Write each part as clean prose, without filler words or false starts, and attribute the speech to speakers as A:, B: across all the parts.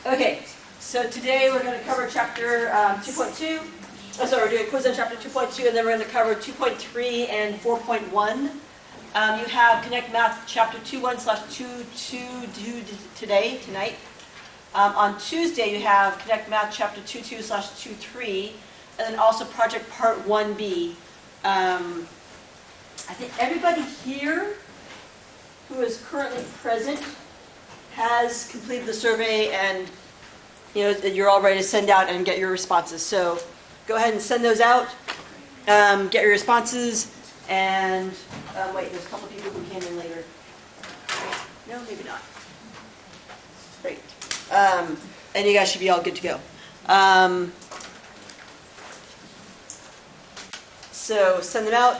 A: Okay, so today we're going to cover chapter 2.2. Oh, sorry, we're doing a quiz on chapter 2.2, and then we're going to cover 2.3 and 4.1. You have Connect Math chapter 2.1/2.2 due tonight. On Tuesday, you have Connect Math chapter 2.2/2.3, and then also project part 1B. I think everybody here who is currently present has completed the survey, and you're all ready to send out and get your responses. So go ahead and send those out, get your responses, and wait, there's a couple people who came in later. No, maybe not. Great. And you guys should be all good to go. So send them out,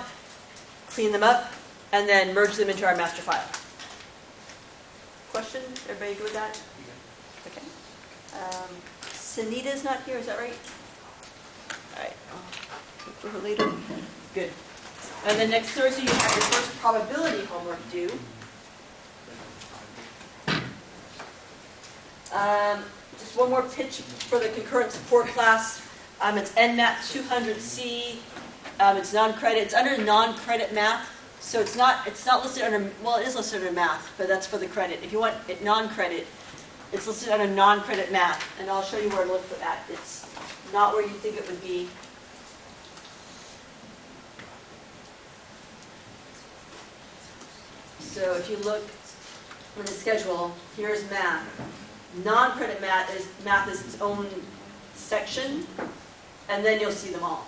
A: clean them up, and then merge them into our master file. Question? Everybody good with that? Okay. Sunita's not here, is that right? All right. I'll look for her later. Good. And then next Thursday, you have your first probability homework due. Just one more pitch for the concurrent support class. It's NMAT 200C. It's non-credit. It's under non-credit math. So it's not listed under, well, it is listed under math, but that's for the credit. If you want it non-credit, it's listed under non-credit math, and I'll show you where to look for that. It's not where you think it would be. So if you look in the schedule, here's math. Non-credit math is its own section, and then you'll see them all.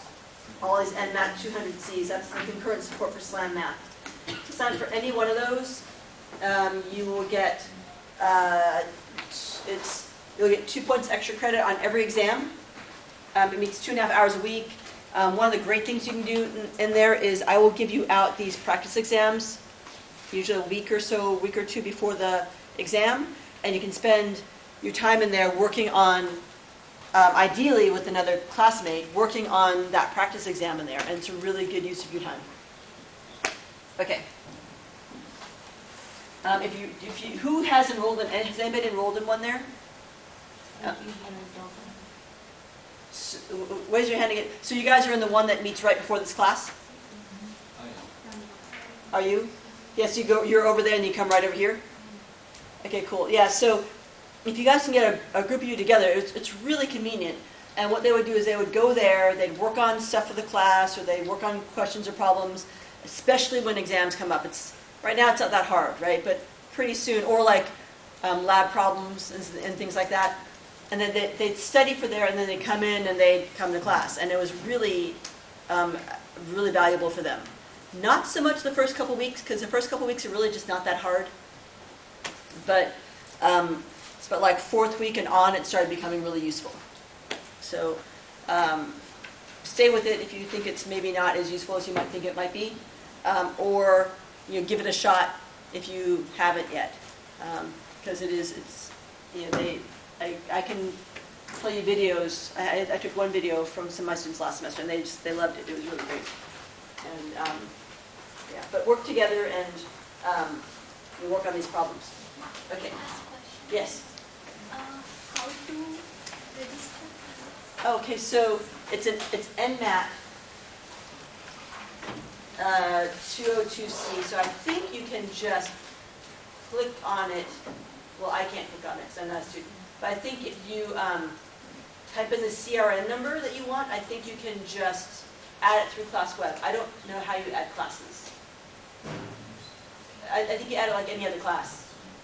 A: All these NMAT 200Cs, that's the concurrent support for SLAM math. To sign for any one of those, you will get you'll get 2 points extra credit on every exam. It meets 2.5 hours a week. One of the great things you can do in there is I will give you out these practice exams, usually a week or two before the exam, and you can spend your time in there working on, ideally with another classmate, working on that practice exam in there, and it's a really good use of your time. Okay. Who has enrolled in? Has anybody enrolled in one there? So, raise your hand again. So you guys are in the one that meets right before this class? Are you? Yes. You're over there, and you come right over here. Okay. Cool. Yeah. So if you guys can get a group of you together, it's really convenient. And what they would do is they would go there, they'd work on stuff for the class, or they'd work on questions or problems, especially when exams come up. Right now it's not that hard, right? But pretty soon, or like lab problems and things like that. And then they'd study for there, and then they'd come in and they'd come to class. And it was really, really valuable for them. Not so much the first couple weeks, because the first couple weeks are really just not that hard. But like fourth week and on, it started becoming really useful. So stay with it if you think it's maybe not as useful as you might think it might be, or give it a shot if you haven't yet, because I can play you videos. I took one video from some of my students last semester, and they loved it. It was really great. And yeah, but work together and we work on these problems. Okay. Yes.
B: How to register?
A: Okay, so it's NMAT 202C. So I think you can just click on it. Well, I can't click on it because I'm not a student. But I think if you type in the CRN number that you want, I think you can just add it through ClassWeb. I don't know how you add classes. I think you add it like any other class.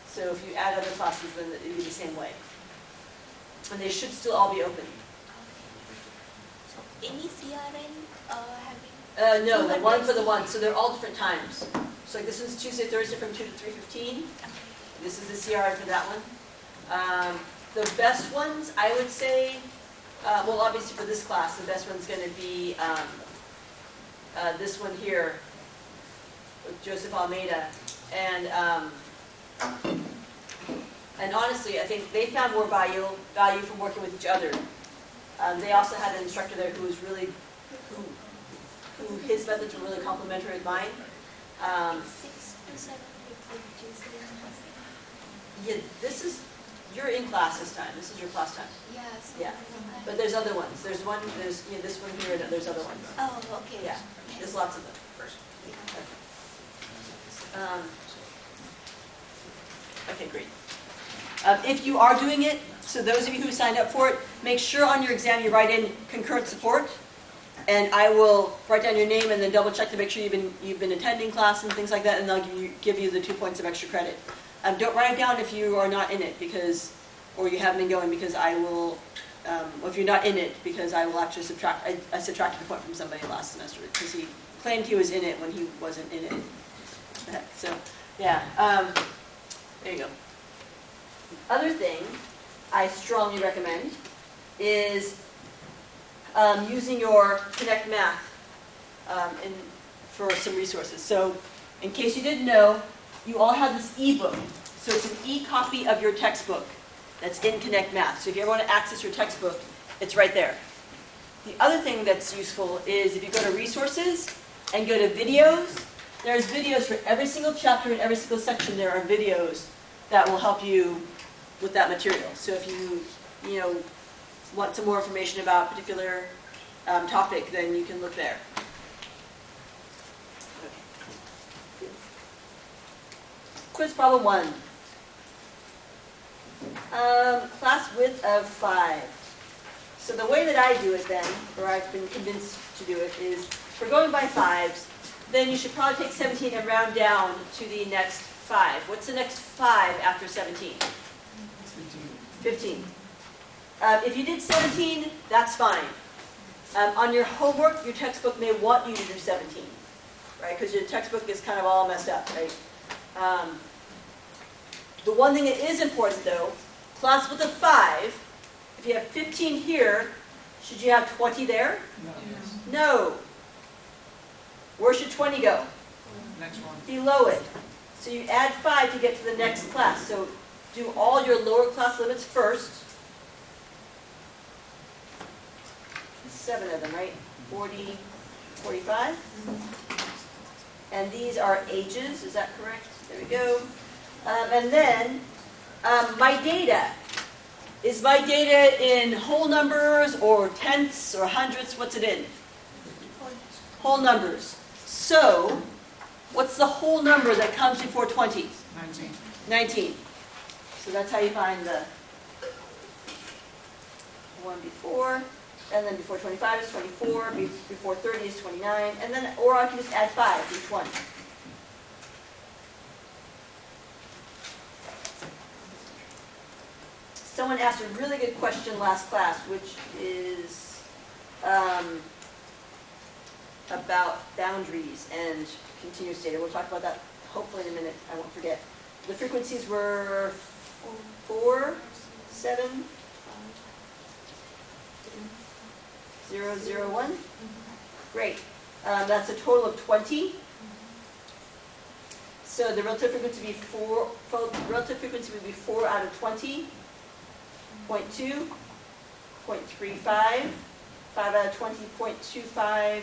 A: So if you add other classes, then it would be the same way. And they should still all be open.
B: So any CRN having?
A: No, the one for the one. So they're all different times. So like this one's Tuesday, Thursday from 2 to 3:15. This is the CRN for that one. The best ones, I would say, well, obviously for this class, the best one's going to be this one here with Joseph Almeida. And honestly, I think they found more value from working with each other. They also had an instructor there who was really, who his methods were really complementary with mine.
B: 6 to 7 with Tuesday and Thursday.
A: Yeah, this is you're in class this time. This is your class time.
B: Yeah. So
A: Yeah. But there's other ones. There's this one here, and there's other ones.
B: Oh, okay.
A: Yeah, there's lots of them. Okay, great. If you are doing it, so those of you who signed up for it, make sure on your exam you write in concurrent support, and I will write down your name and then double check to make sure you've been attending class and things like that, and they'll give you the 2 points of extra credit. Don't write it down if you are not in it or you haven't been going, because I will. If you're not in it, because I will actually subtract. I subtracted a point from somebody last semester because he claimed he was in it when he wasn't in it. So, yeah. There you go. Other thing I strongly recommend is using your Connect Math for some resources. So, in case you didn't know, you all have this e-book. So it's an e-copy of your textbook that's in Connect Math. So if you ever want to access your textbook, it's right there. The other thing that's useful is if you go to resources and go to videos, there's videos for every single chapter and every single section. There are videos that will help you with that material. So if you want some more information about a particular topic, then you can look there. Okay. Quiz problem 1. Class width of 5. So the way that I do it then, or I've been convinced to do it, is if we're going by 5s, then you should probably take 17 and round down to the next 5. What's the next 5 after 17? 15. If you did 17, that's fine. On your homework, your textbook may want you to do 17, right? Because your textbook is kind of all messed up, right? The one thing that is important, though, class width of 5, if you have 15 here, should you have 20 there? No. Where should 20 go?
C: Next one.
A: Below it. So you add 5 to get to the next class. So do all your lower class limits first. 7 of them, right? 40, 45. And these are ages, is that correct? There we go. And then, my data. Is my data in whole numbers or tenths or hundredths? What's it in? Whole numbers. So, what's the whole number that comes before 20?
C: 19.
A: 19. So that's how you find the one before. And then before 25 is 24, before 30 is 29, and then, or I can just add 5 to each one. Someone asked a really good question last class, which is about boundaries and continuous data. We'll talk about that hopefully in a minute. I won't forget. The frequencies were 4, 7, 0, 0, 1. Great. That's a total of 20. So the relative frequency would be 4 out of 20. 0.2, 0.35, 5 out of 20, 0.25,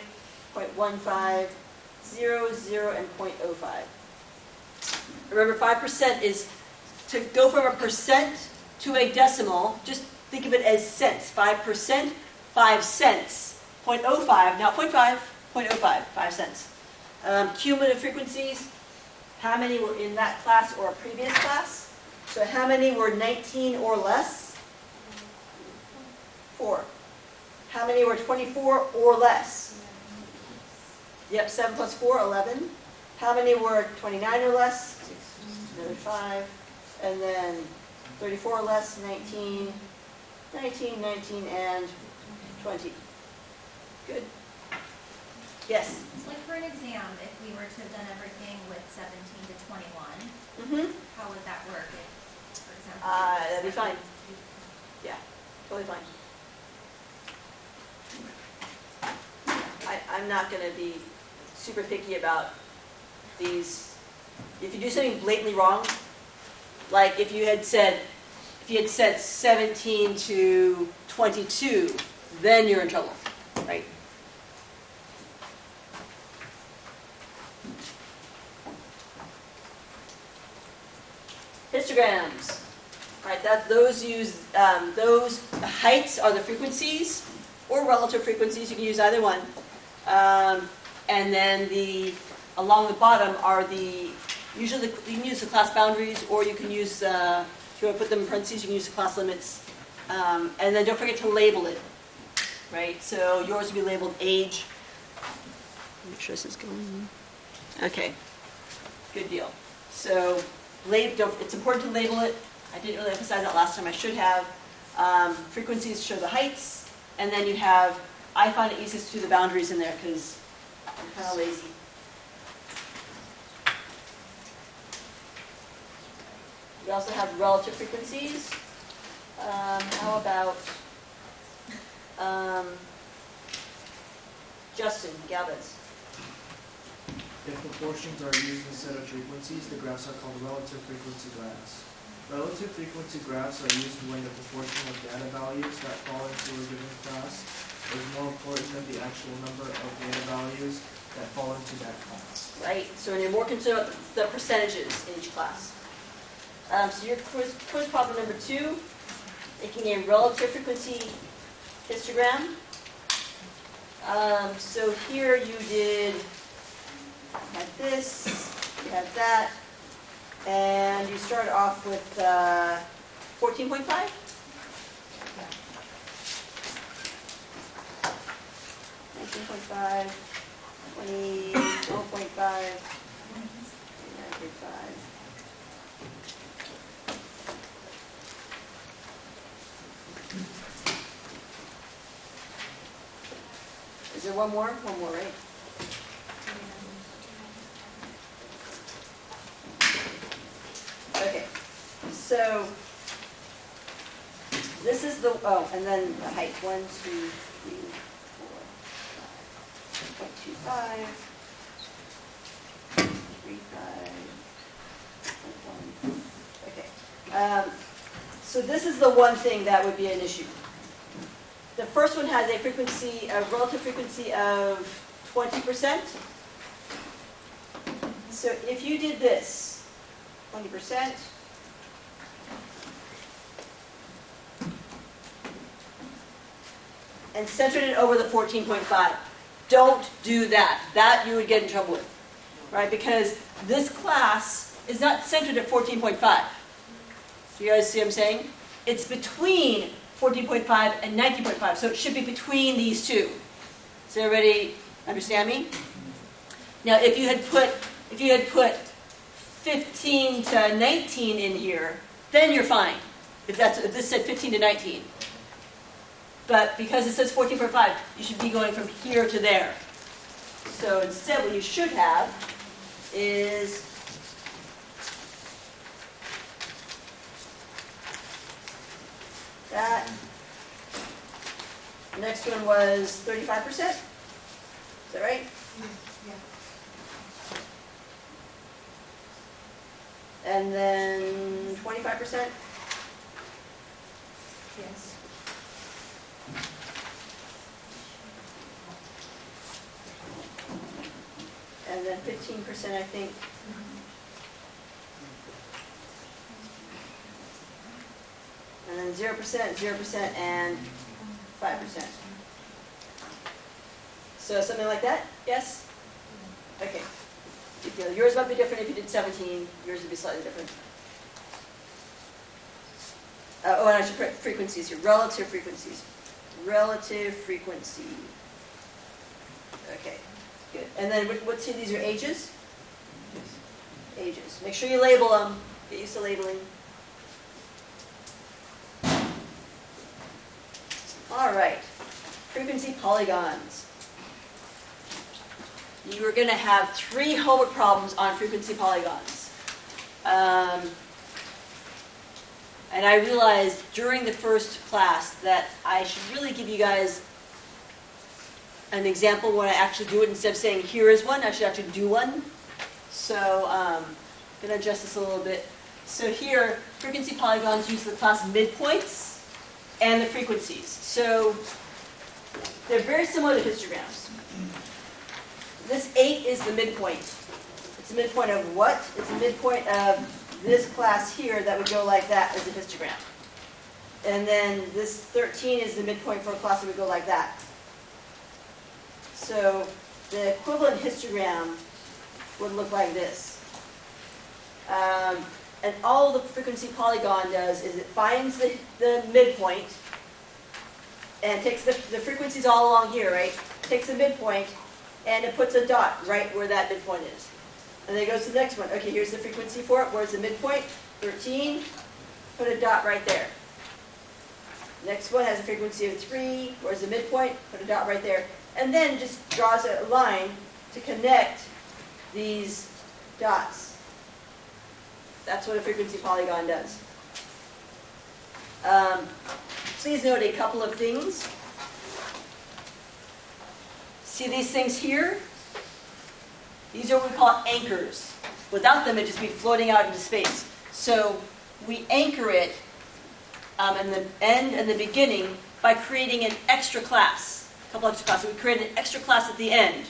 A: 0.15, 0, 0, and 0.05. Remember, 5% is to go from a percent to a decimal. Just think of it as cents. 5%, 5 cents. 0.05, not 0.5, 0.05, 5 cents. Cumulative frequencies, how many were in that class or a previous class? So how many were 19 or less? 4. How many were 24 or less? Yep, 7 plus 4, 11. How many were 29 or less? Another 5. And then 34 or less, 19, 19, 19, and 20. Good. Yes?
D: So like for an exam, if we were to have done everything with 17 to 21, how would that work if, for example...
A: That'd be fine. Yeah, totally fine. I'm not going to be super picky about these. If you do something blatantly wrong, like if you had said 17 to 22, then you're in trouble, right? Histograms. All right, those heights are the frequencies, or relative frequencies, you can use either one. And then along the bottom are usually you can use the class boundaries, or you can use, if you want to put them in parentheses, you can use the class limits. And then don't forget to label it, right? So yours will be labeled age. Make sure this is going. Okay, good deal. So it's important to label it. I didn't really emphasize that last time, I should have. Frequencies show the heights, and then you have, I find it easiest to do the boundaries in there because I'm kind of lazy. We also have relative frequencies. How about Justin Galvez?
C: If proportions are used instead of frequencies, the graphs are called relative frequency graphs. Relative frequency graphs are used when the proportion of data values that fall into a given class is more important than the actual number of data values that fall into that class.
A: Right, so when you're more concerned about the percentages in each class. So your quiz problem number 2, making a relative frequency histogram. So here you had this, you had that, and you started off with 14.5? 19.5, 20, 12.5, 9.5. Is there one more? One more, right? Okay, so this is and then the height, 1, 2, 3, 4, 5, 0.25, 3, 5, 1. Okay, so this is the one thing that would be an issue. The first one has a relative frequency of 20%. So if you did this, 20%, and centered it over the 14.5, don't do that. That you would get in trouble with, right? Because this class is not centered at 14.5. Do you guys see what I'm saying? It's between 14.5 and 19.5, so it should be between these two. Does everybody understand me? Now, if you had put 15 to 19 in here, then you're fine. If this said 15 to 19. But because it says 14.5, you should be going from here to there. So instead, what you should have is that. The next one was 35%. Is that right?
B: Yeah.
A: And then 25%?
B: Yes.
A: And then 15%, I think. And then 0%, 0%, and 5%. So something like that? Yes? Okay. Good deal. Yours might be different if you did 17. Yours would be slightly different. And I should put frequencies here. Relative frequencies. Relative frequency. Okay. Good. And then what's here? These are ages? Ages. Make sure you label them. Get used to labeling. All right. Frequency polygons. You are going to have 3 homework problems on frequency polygons. And I realized during the first class that I should really give you guys an example when I actually do it. Instead of saying, here is one, I should actually do one. So I'm going to adjust this a little bit. So here, frequency polygons use the class midpoints and the frequencies. So they're very similar to histograms. This 8 is the midpoint. It's the midpoint of what? It's the midpoint of this class here that would go like that as a histogram. And then this 13 is the midpoint for a class that would go like that. So the equivalent histogram would look like this. And all the frequency polygon does is it finds the midpoint and takes the frequencies all along here, right? Takes the midpoint and it puts a dot right where that midpoint is. And then it goes to the next one. Okay, here's the frequency for it. Where's the midpoint? 13. Put a dot right there. Next one has a frequency of 3. Where's the midpoint? Put a dot right there. And then just draws a line to connect these dots. That's what a frequency polygon does. Please note a couple of things. See these things here? These are what we call anchors. Without them, it'd just be floating out into space. So we anchor it in the end and the beginning by creating an extra class. A couple extra classes. We create an extra class at the end.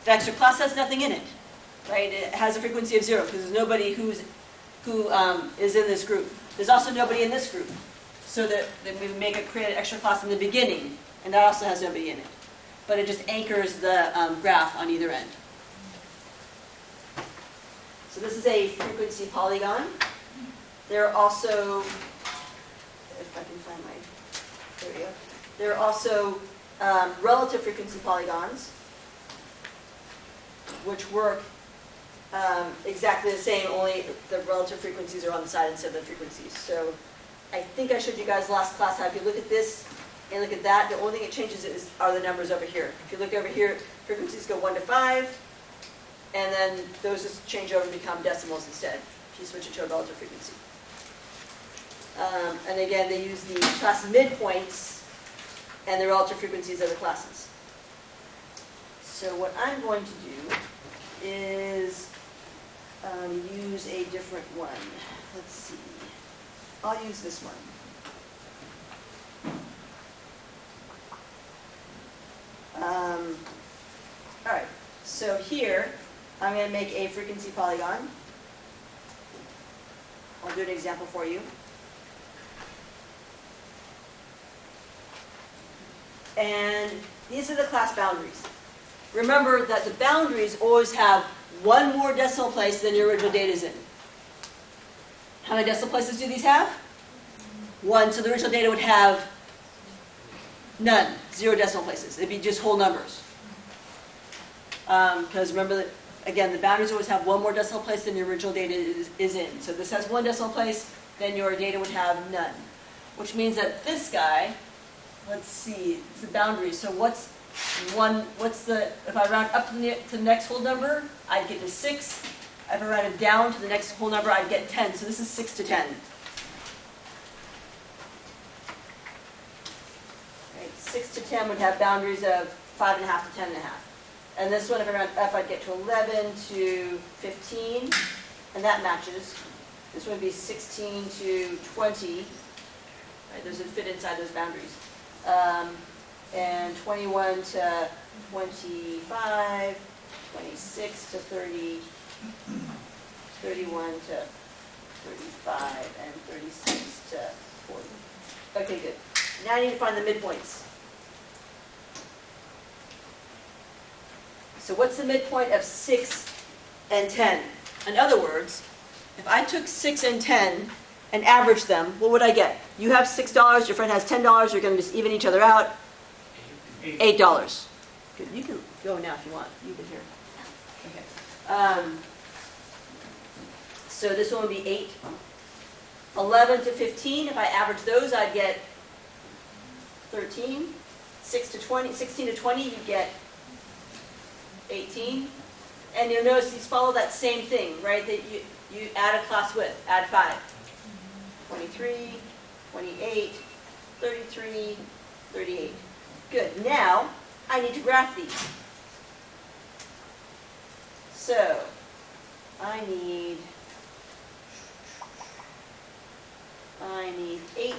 A: The extra class has nothing in it, right? It has a frequency of 0 because there's nobody who is in this group. There's also nobody in this group. So that we create an extra class in the beginning, and that also has nobody in it. But it just anchors the graph on either end. So this is a frequency polygon. There are also, if I can find there we go. There are also relative frequency polygons, which work exactly the same, only the relative frequencies are on the side instead of the frequencies. So I think I showed you guys last class how if you look at this and look at that, the only thing it changes are the numbers over here. If you look over here, frequencies go 1 to 5, and then those just change over and become decimals instead, if you switch it to a relative frequency. And again, they use the class midpoints and the relative frequencies of the classes. So what I'm going to do is use a different one. Let's see. I'll use this one. All right. So here, I'm going to make a frequency polygon. I'll do an example for you. And these are the class boundaries. Remember that the boundaries always have one more decimal place than your original data is in. How many decimal places do these have? 1. So the original data would have none, 0 decimal places. It'd be just whole numbers. Because remember that, again, the boundaries always have one more decimal place than your original data is in. So this has 1 decimal place, then your data would have none. Which means that this guy, let's see, it's the boundary. So if I round up to the next whole number, I'd get to 6. If I round it down to the next whole number, I'd get 10. So this is 6 to 10. Right, 6 to 10 would have boundaries of 5.5 to 10.5. And this one, if I round up, I'd get to 11 to 15, and that matches. This would be 16 to 20. Right, those would fit inside those boundaries. And 21 to 25, 26 to 30, 31 to 35, and 36 to 40. Okay, good. Now I need to find the midpoints. So what's the midpoint of 6 and 10? In other words, if I took 6 and 10 and averaged them, what would I get? You have $6, your friend has $10, you're going to just even each other out. $8. Good. You can go now if you want. You've been here. Okay. So this one would be 8. 11 to 15, if I average those, I'd get 13. 16 to 20, you'd get 18. And you'll notice these follow that same thing, right? That you add a class width, add 5. 23, 28, 33, 38. Good. Now, I need to graph these. So, I need 8,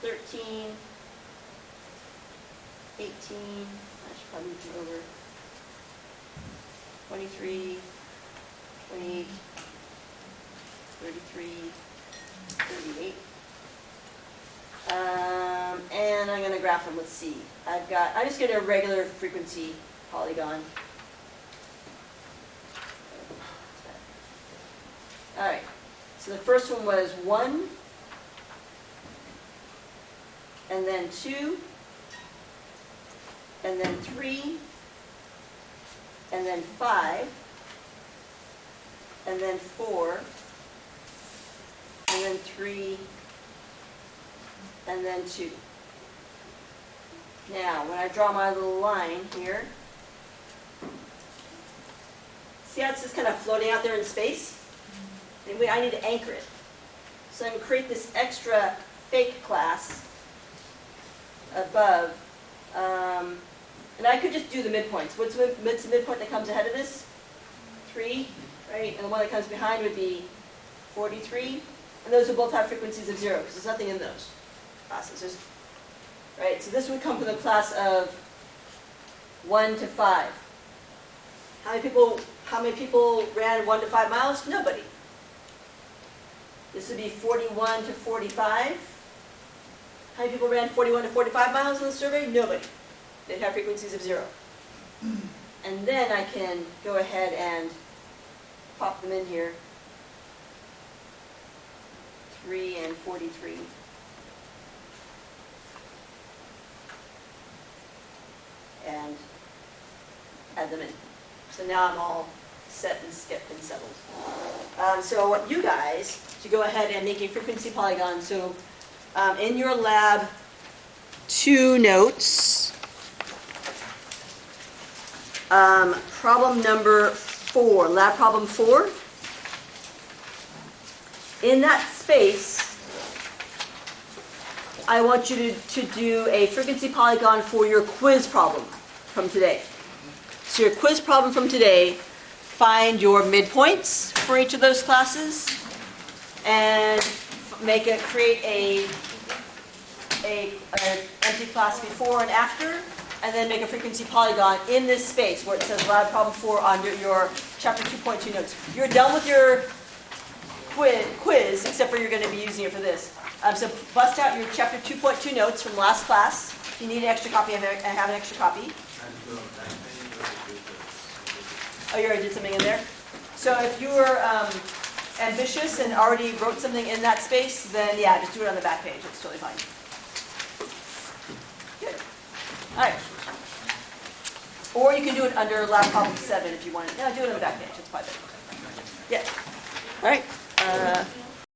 A: 13, 18, I should probably move it over, 23, 28, 33, 38. then I'm gonna graph them with C. I'm just getting a regular frequency polygon. All right, so the first one was 1, and then 2, and then 3, and then 5, and then 4, and then 3, and then 2. Now, when I draw my little line here, see how it's just kind of floating out there in space? Anyway, I need to anchor it. So I'm going to create this extra fake class above. And I could just do the midpoints. What's the midpoint that comes ahead of this? 3, right? And the one that comes behind would be 43. And those would both have frequencies of 0, because there's nothing in those classes. Right? So this would come from the class of 1 to 5. How many people ran 1 to 5 miles? Nobody. This would be 41 to 45. How many people ran 41 to 45 miles in the survey? Nobody. They'd have frequencies of 0. And then I can go ahead and pop them in here. 3 and 43. And add them in. So now I'm all set and skipped and settled. So I want you guys to go ahead and make a frequency polygon. So in your lab 2 notes, problem number 4, lab problem 4. In that space, I want you to do a frequency polygon for your quiz problem from today. So your quiz problem from today, find your midpoints for each of those classes and create an empty class before and after, and then make a frequency polygon in this space where it says lab problem 4 under your chapter 2.2 notes. You're done with your quiz, except for you're going to be using it for this. So bust out your chapter 2.2 notes from last class. If you need an extra copy, I have an extra copy. Oh, you already did something in there? So if you were ambitious and already wrote something in that space, then yeah, just do it on the back page. It's totally fine. Good. All right. Or you can do it under lab problem 7 if you want. No, do it on the back page. It's probably better. Yeah. All right.